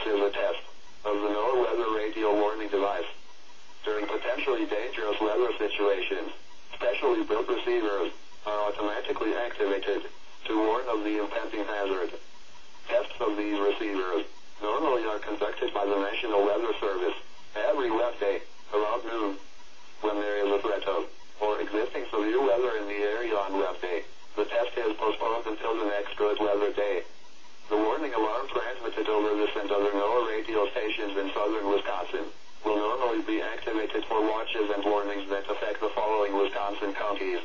is a test of the NOAA weather radio warning device. During potentially dangerous weather situations, specially built receivers are automatically activated to warn of the impending hazard. Tests of these receivers normally are conducted by the National Weather Service every wet day around noon. When there is a threat of or existing severe weather in the area on wet day, the test is postponed until the next good weather day. The warning alarm transmitted over this and other NOAA radio stations in southern Wisconsin will normally be activated for watches and warnings that affect the following Wisconsin counties: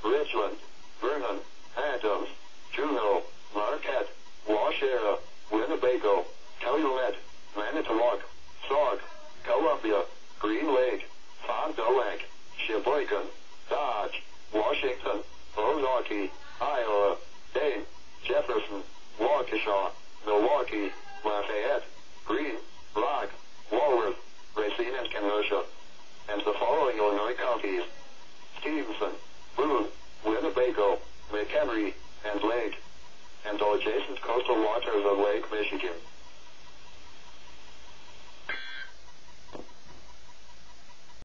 Richland, Vernon, Adams, Juneau, Marquette, Waushara, Winnebago, Calumet, Manitowoc, Sauk, Columbia, Green Lake, Fond du Lac, Sheboygan, Dodge, Washington, Milwaukee, Iowa, Dane, Jefferson, Waukesha, Milwaukee, Lafayette, Greene, Rock, Walworth, Racine and Kenosha, and the following Illinois counties: Stevenson, Boone, Winnebago, McHenry, and Lake, and all adjacent coastal waters of Lake Michigan.